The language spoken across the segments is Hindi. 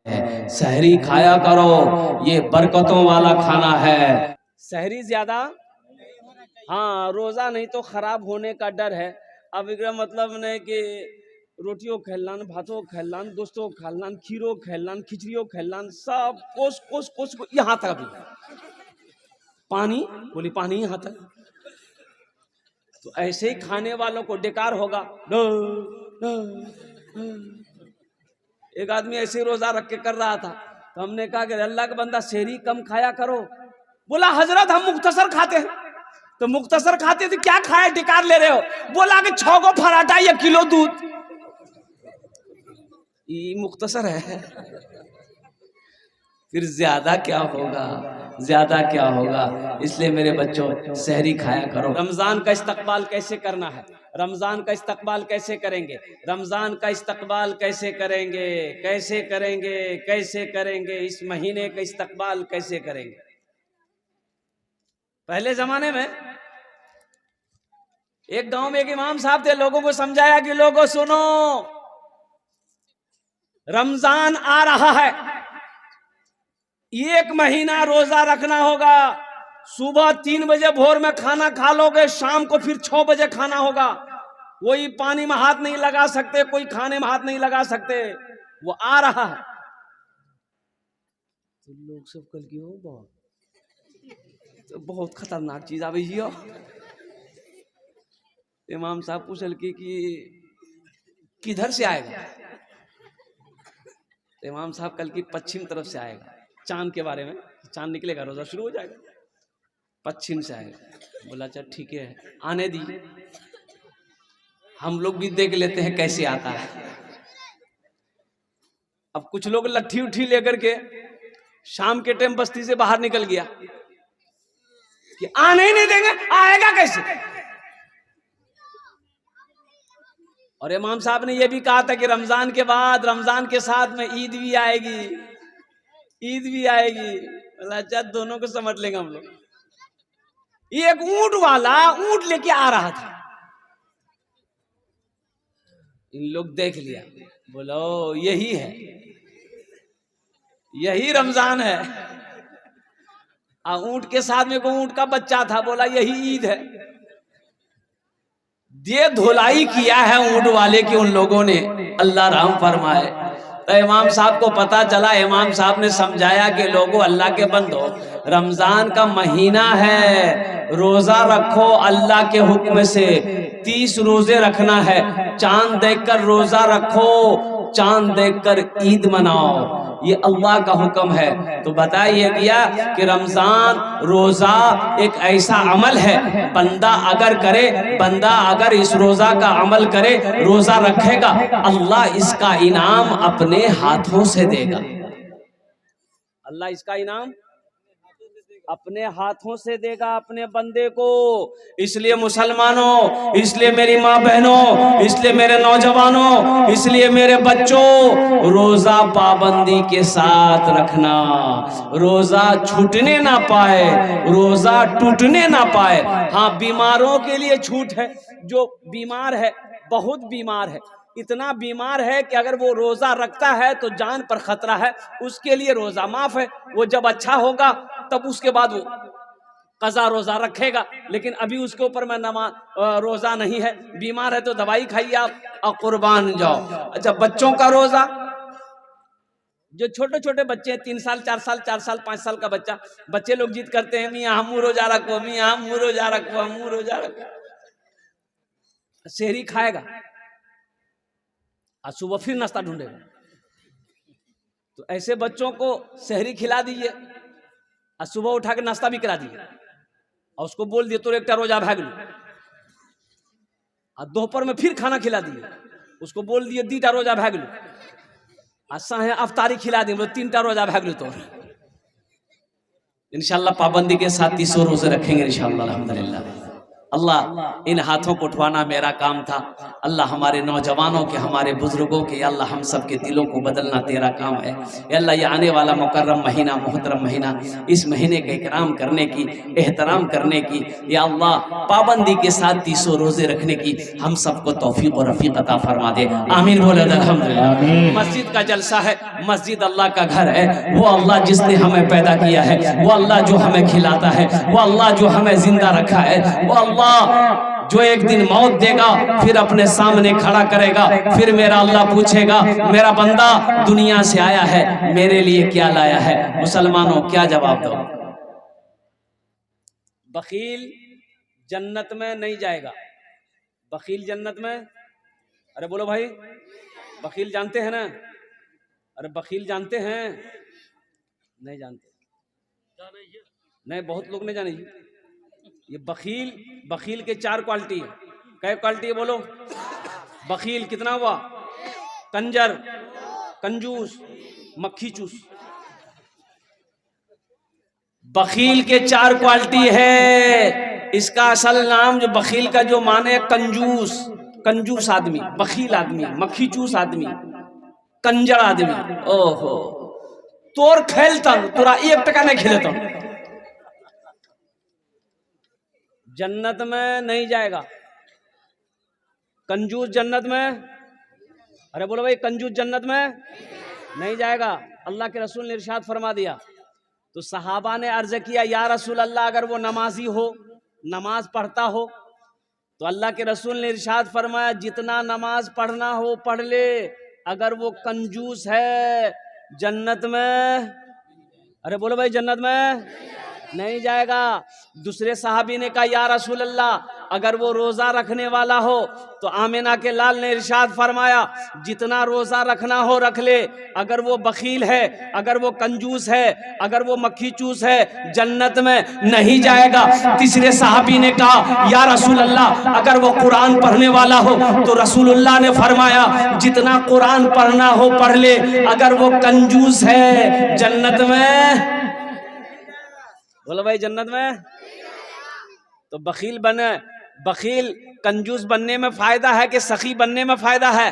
सहरी खाया करो, ये बरकतों वाला खाना है। सहरी ज्यादा, हाँ रोजा नहीं तो खराब होने का डर है। अब इसका मतलब नहीं कि रोटियों खेलन, भातों खेलन, दोस्तों खेलन, खीरो खेलन, खिचड़ियों खेलन, सब कोस कोस कोस यहाँ तक भी पानी, बोली पानी यहाँ तक। तो ऐसे ही खाने वालों को बेकार होगा। एक आदमी ऐसे ही रोजा रख के कर रहा था, तो हमने कहा कि अल्लाह का बंदा सहरी कम खाया करो। बोला हजरत हम मुख्तसर खाते हैं। तो मुख्तसर खाते तो क्या खाए, डिकार ले रहे हो? बोला कि 6 गो पराठा 1 किलो दूध, ये मुख्तसर है। फिर ज्यादा क्या होगा, ज्यादा क्या होगा। इसलिए मेरे बच्चों सहरी खाया करो। रमजान का इस्तकबाल कैसे करना है, रमजान का इस्तकबाल कैसे करेंगे, रमजान का इस्तकबाल कैसे करेंगे, कैसे करेंगे, कैसे करेंगे, इस महीने का इस्तकबाल कैसे करेंगे। पहले जमाने में एक गांव में एक इमाम साहब थे, लोगों को समझाया कि लोगों सुनो, रमजान आ रहा है, 1 महीना रोजा रखना होगा। सुबह 3 बजे भोर में खाना खा लोगे, शाम को फिर 6 बजे खाना होगा। कोई पानी में हाथ नहीं लगा सकते, कोई खाने में हाथ नहीं लगा सकते, वो आ रहा है। तो लोग सब कल की हो तो बहुत खतरनाक चीज आवे जियो। इमाम साहब पूछल कि किधर से आएगा। तो इमाम साहब कल की पश्चिम तरफ से आएगा। चांद के बारे में, चांद निकलेगा रोजा शुरू हो जाएगा, पश्चिम से आएगा। बोला चल ठीक है आने दी, हम लोग भी देख लेते हैं कैसे आता है। अब कुछ लोग लट्ठी उठी लेकर के शाम के टाइम बस्ती से बाहर निकल गया कि आने ही नहीं देंगे, आएगा कैसे। और इमाम साहब ने यह भी कहा था कि रमजान के बाद, रमजान के साथ में ईद भी आएगी, ईद भी आएगी। अच्छा दोनों को समझ लेंगे हम लोग। ये एक ऊंट वाला ऊंट लेके आ रहा था, इन लोग देख लिया, बोलो यही है, यही रमजान है। ऊंट के साथ में कोई ऊंट का बच्चा था, बोला यही ईद है। दे धुलाई किया है ऊंट वाले की उन लोगों ने, अल्लाह रहम फरमाए। तो इमाम साहब को पता चला, इमाम साहब ने समझाया कि लोगों अल्लाह के बंदो, रमजान का महीना है, रोजा रखो अल्लाह के हुक्म से, 30 रोजे रखना है। चांद देखकर रोजा रखो, चांद देखकर ईद मनाओ, ये अल्लाह का हुक्म है। तो बताइए गया कि रमजान रोजा एक ऐसा अमल है, बंदा अगर करे, बंदा अगर इस रोजा का अमल करे, रोजा रखेगा, अल्लाह इसका इनाम अपने हाथों से देगा। अल्लाह इसका इनाम अपने हाथों से देगा अपने बंदे को। इसलिए मुसलमानों, इसलिए मेरी माँ बहनों, इसलिए मेरे नौजवानों, इसलिए मेरे बच्चों, रोजा पाबंदी के साथ रखना, रोजा छूटने ना पाए, रोजा टूटने ना पाए। हाँ बीमारों के लिए छूट है, जो बीमार है, बहुत बीमार है, इतना बीमार है कि अगर वो रोजा रखता है तो जान पर खतरा है, उसके लिए रोजा माफ है। वो जब अच्छा होगा तब उसके बाद वो कज़ा रोजा रखेगा, लेकिन अभी उसके ऊपर में रोजा नहीं है, बीमार है तो दवाई खाइए आप और कुर्बान जाओ। अच्छा बच्चों का रोजा, जो छोटे छोटे बच्चे 3 साल 4 साल 4 साल 5 साल का बच्चा, बच्चे लोग जिद करते हैं मियाँ हम रोजा रखो, मियाँ हम रोजा रखो, हम रोजा रखो। सहरी खाएगा, आज सुबह फिर नाश्ता ढूंढेगा। तो ऐसे बच्चों को सहरी खिला दीजिए, आज सुबह उठा के नाश्ता भी करा दीजिए, और उसको बोल दिए तो एक रोजा भाग लो। आज दोपहर में फिर खाना खिला दिए, उसको बोल दिए 2 रोजा भाग लो। आज साहे अफ्तारी खिला दिए, 3 रोजा भाग लो। तो इंशाल्लाह पाबंदी के साथ 30 रोजे रखेंगे इंशाल्लाह अल्हम्दुलिल्लाह। अल्लाह इन हाथों को उठवाना मेरा काम था। अल्लाह हमारे नौजवानों के, हमारे बुजुर्गों के, अल्लाह हम सब के दिलों को बदलना तेरा काम है। अल्लाह ये आने वाला मुकर्रम महीना, मोहतरम महीना, इस महीने के इकराम करने की, एहतराम करने की, या अल्लाह पाबंदी के साथ 300 रोजे रखने की हम सबको तौफीक और रफीक अता फरमा दे। आमीन बोले अल्हम्दुलिल्लाह। मस्जिद का जलसा है, मस्जिद अल्लाह का घर है। वो अल्लाह जिसने हमें पैदा किया है, वो अल्लाह जो हमें खिलाता है, वो अल्लाह जो हमें जिंदा रखा है, वो अल्लाह जो एक दिन मौत देगा फिर अपने सामने खड़ा करेगा। फिर मेरा अल्लाह पूछेगा, मेरा बंदा दुनिया से आया है, मेरे लिए क्या लाया है? मुसलमानों क्या जवाब दो? बखील जन्नत में नहीं जाएगा। बखील जन्नत में, अरे बोलो भाई, बखील जानते हैं ना? अरे बखील जानते हैं? नहीं जानते? नहीं, बहुत लोग नहीं जाने। ये बखील, बखील के 4 क्वालिटी है। क्या क्वालिटी है बोलो? बखील कितना हुआ? कंजर, कंजूस, मक्खी चूस। बखील के 4 क्वालिटी है। इसका असल नाम जो बखील का जो माने कंजूस, कंजूस आदमी, बखील आदमी, मक्खी चूस आदमी, कंजर आदमी। ओहो, तोर खेलता तोरा 1 टका नहीं खेलता। जन्नत में नहीं जाएगा। कंजूस जन्नत में, अरे बोलो भाई, कंजूस जन्नत में नहीं जाएगा। अल्लाह के रसूल ने इरशाद फरमा दिया। तो सहाबा ने अर्ज किया, या रसूल अल्लाह, अगर वो नमाजी हो, नमाज पढ़ता हो, तो अल्लाह के रसूल ने इरशाद फरमाया, जितना नमाज पढ़ना हो पढ़ ले, अगर वो कंजूस है जन्नत में, अरे बोलो भाई, जन्नत में नहीं जाएगा। दूसरे सहाबी ने कहा, या रसूल अल्लाह, अगर वो रोजा रखने वाला हो, तो आमिना के लाल ने इरशाद फरमाया, जितना रोजा रखना हो रख ले, अगर वो बखील है, अगर वो कंजूस है, अगर वो मक्खी चूस है, जन्नत में नहीं जाएगा। तीसरे सहाबी ने कहा, या रसूल अल्लाह, अगर वो कुरान पढ़ने वाला हो, तो रसूलुल्लाह ने फरमाया, जितना कुरान पढ़ना हो पढ़ ले, अगर वो कंजूस है जन्नत में, बोलो भाई, जन्नत में। तो बखील बने, बखील कंजूस बनने में फायदा है कि सखी बनने में फायदा है?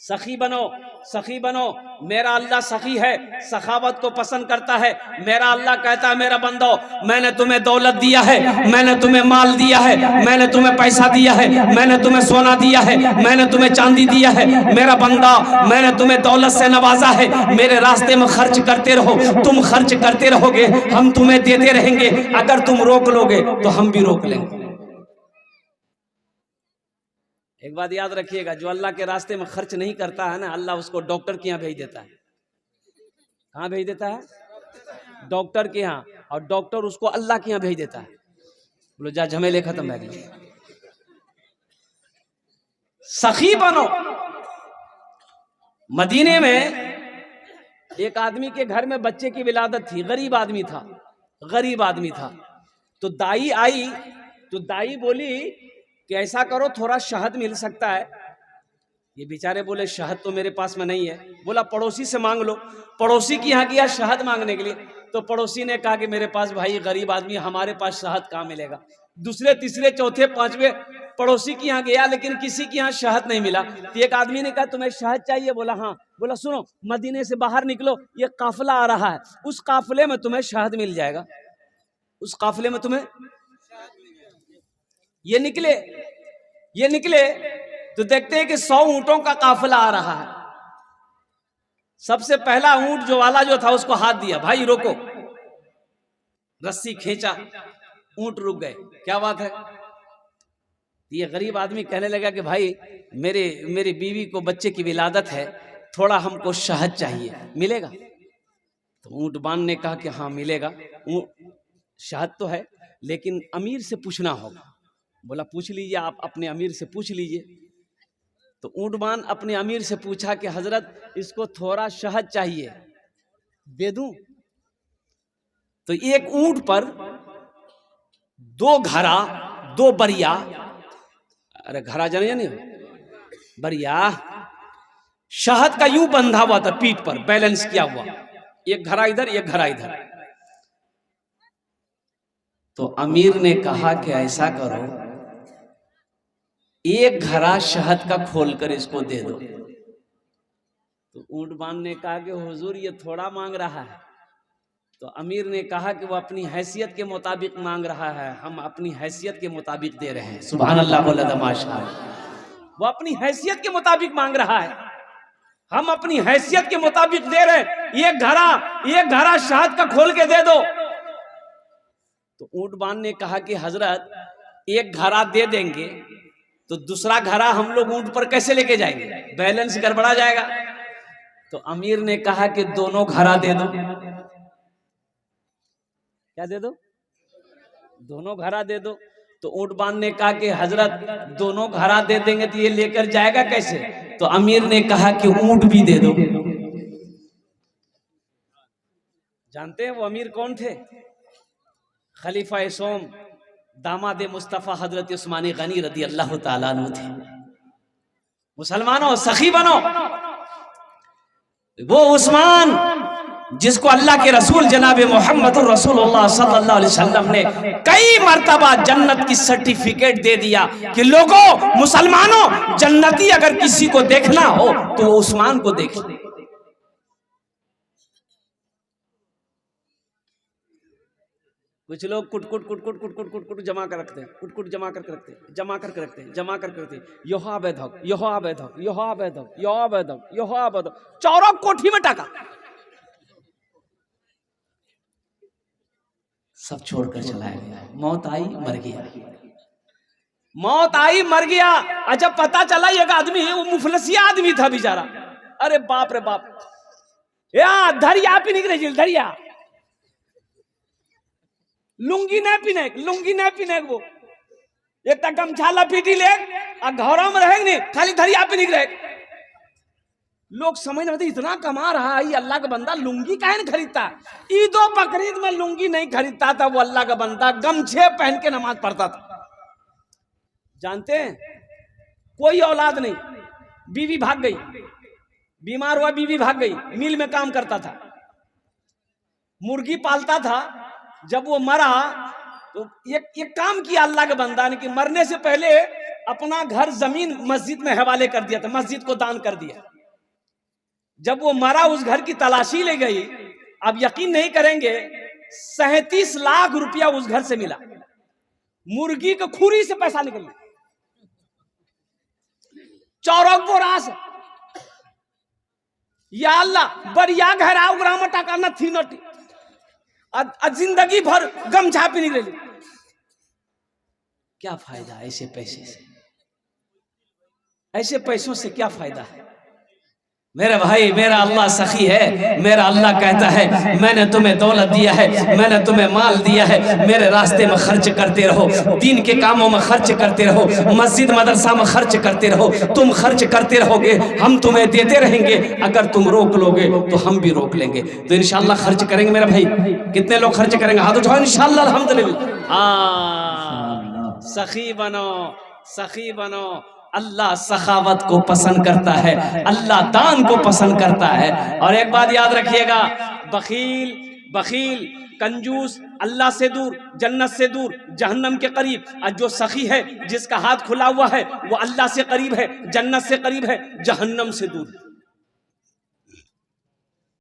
सखी बनो, सखी बनो। मेरा अल्लाह सखी है, सखावत को पसंद करता है। मेरा अल्लाह कहता है, मेरा बंदो, मैंने तुम्हें दौलत दिया है, मैंने तुम्हें माल दिया है, मैंने तुम्हें पैसा दिया है, मैंने तुम्हें सोना दिया है, मैंने तुम्हें चांदी दिया है। मेरा बंदा, मैंने तुम्हें दौलत से नवाजा है, मेरे रास्ते में खर्च करते रहो। तुम खर्च करते रहोगे, हम तुम्हें देते रहेंगे। अगर तुम रोक लोगे तो हम भी रोक लेंगे। एक बात याद रखिएगा, जो अल्लाह के रास्ते में खर्च नहीं करता है ना, अल्लाह उसको डॉक्टर के यहाँ भेज देता है। कहाँ भेज देता है? डॉक्टर के यहाँ। और डॉक्टर उसको अल्लाह के यहाँ भेज देता है। बोलो जा, झमेले खत्म है। सखी बनो। मदीने में एक आदमी के घर में बच्चे की विलादत थी। गरीब आदमी था, गरीब आदमी था। तो दाई आई, तो दाई बोली कि ऐसा करो, थोड़ा शहद मिल सकता है? ये बेचारे बोले, शहद तो मेरे पास में नहीं है। बोला, पड़ोसी से मांग लो। पड़ोसी के यहाँ गया शहद मांगने के लिए, तो पड़ोसी ने कहा कि मेरे पास भाई गरीब आदमी, हमारे पास शहद कहाँ मिलेगा। दूसरे, तीसरे, चौथे, पांचवे पड़ोसी के यहाँ गया, लेकिन किसी के यहाँ शहद नहीं मिला। तो एक आदमी ने कहा, तुम्हें शहद चाहिए? बोला हाँ। बोला, सुनो, मदीने से बाहर निकलो, ये काफिला आ रहा है, उस काफिले में तुम्हें शहद मिल जाएगा। उस काफिले में तुम्हें, ये निकले तो देखते हैं कि 100 ऊंटों का काफिला आ रहा है। सबसे पहला ऊंट जो वाला जो था, उसको हाथ दिया, भाई रोको। रस्सी खींचा, ऊंट रुक गए। क्या बात है? ये गरीब आदमी कहने लगा कि भाई, मेरी बीवी को बच्चे की विलादत है, थोड़ा हमको शहद चाहिए, मिलेगा? तो ऊंट बान ने कहा कि हाँ मिलेगा, शहद तो है, लेकिन अमीर से पूछना होगा। बोला, पूछ लीजिए, आप अपने अमीर से पूछ लीजिए। तो ऊंटबान अपने अमीर से पूछा कि हजरत, इसको थोड़ा शहद चाहिए, दे दूं? तो एक ऊंट पर 2 घड़ा, 2 बरिया, अरे घड़ा जाने नहीं, बरिया शहद का यूं बंधा हुआ था, पीठ पर बैलेंस किया हुआ, एक घड़ा इधर, एक घड़ा इधर। तो अमीर ने कहा कि ऐसा करो, एक घड़ा शहद का खोलकर इसको दे दो। तो ऊंटवान ने कहा कि हुजूर ये थोड़ा मांग रहा है। तो अमीर ने कहा कि वो अपनी हैसियत के मुताबिक मांग रहा है, हम अपनी हैसियत के मुताबिक दे रहे हैं। सुभान अल्लाह बोला तमाशा। वो अपनी हैसियत के मुताबिक मांग रहा है, हम अपनी हैसियत के मुताबिक दे रहे हैं। एक घड़ा शहद का खोल के दे दो। तो ऊंटवान ने कहा कि हजरत एक घड़ा दे देंगे तो दूसरा घड़ा हम लोग ऊंट पर कैसे लेके जाएंगे, बैलेंस गड़बड़ा जाएगा। तो अमीर ने कहा कि दोनों घड़ा दे दो। क्या दे दो? दोनों घड़ा दे दो। तो ऊंटवान ने कहा कि हजरत दोनों घड़ा दे देंगे तो ये लेकर जाएगा कैसे? तो अमीर ने कहा कि ऊंट भी दे दो। जानते हैं वो अमीर कौन थे? खलीफा सोम दामाद मुस्तफ़ा हजरत उस्मान गनी रदी अल्लाह ताला अन्हु थे। मुसलमानों सखी बनो, वो उस्मान जिसको अल्लाह के रसूल जनाब मोहम्मद रसूलुल्लाह सल्लल्लाहु अलैहि वसल्लम ने कई मर्तबा जन्नत की सर्टिफिकेट दे दिया कि लोगों मुसलमानों जन्नती अगर किसी को देखना हो तो वो उस्मान को देखिए। कुछ लोग कुट जमा कर रखते हैं, कुट जमा करके रखते हैं, जमा करके रखते हैं, जमा करके रखते हैं। योहा बैधक, योहा बैधक, योहा बैधक, योहा बैधक, योहा बैधक, चौरों कोठी में टाका, सब छोड़कर चला गया। मौत आई मर गया, मौत आई मर गया। अच्छा पता चला एक आदमी, वो मुफलसिया आदमी था बेचारा। अरे बाप रे बाप, या धरिया पी निकले, धरिया लुंगी नहीं पीने वो एक तक गमछा लपीटी ले और घरों में रहेंगे नहीं, खाली धरिया पे निकले। लोग समझ नहीं, इतना कमा रहा है अल्लाह का बंदा, लुंगी काहे नहीं खरीदता? ईदो बकरीद में लुंगी नहीं खरीदता था वो अल्लाह का बंदा, गमछे पहन के नमाज पढ़ता था। जानते हैं कोई औलाद नहीं, बीवी भाग गई, बीमार हुआ बीवी भाग गई, मिल में काम करता था, मुर्गी पालता था। जब वो मरा तो एक काम किया अल्लाह के बंदा ने कि मरने से पहले अपना घर जमीन मस्जिद में हवाले कर दिया था, मस्जिद को दान कर दिया। जब वो मरा उस घर की तलाशी ले गई, आप यकीन नहीं करेंगे 37 लाख रुपया उस घर से मिला। मुर्गी के खुरी से पैसा निकल गया, चौरक बोरा से। या अल्लाह बढ़िया घर आओ ग्राम टाका न थी नटी, जिंदगी भर गमछा पे निकले। क्या फायदा ऐसे पैसे से? ऐसे पैसों से क्या फायदा है? मेरे भाई, मेरा अल्लाह सखी है। मेरा अल्लाह कहता है मैंने तुम्हें दौलत दिया है, मैंने तुम्हें माल दिया है, मेरे रास्ते में खर्च करते रहो, दीन के कामों में खर्च करते रहो, मस्जिद मदरसा में खर्च करते रहो। तुम खर्च करते रहोगे, हम तुम्हें देते रहेंगे। अगर तुम रोक लोगे तो हम भी रोक लेंगे। तो इंशाल्लाह खर्च करेंगे मेरा भाई। कितने लोग खर्च करेंगे? हाथ उठाओ इंशाल्लाह अल्हम्दुलिल्लाह। हाँ, सखी बनो, सखी बनो। अल्लाह सखावत को पसंद करता है, अल्लाह दान को पसंद करता है। और एक बात याद रखिएगा, बखील कंजूस अल्लाह से दूर, जन्नत से दूर, जहन्नम के करीब। और जो सखी है, जिसका हाथ खुला हुआ है, वो अल्लाह से करीब है, जन्नत से करीब है, जहन्नम से दूर।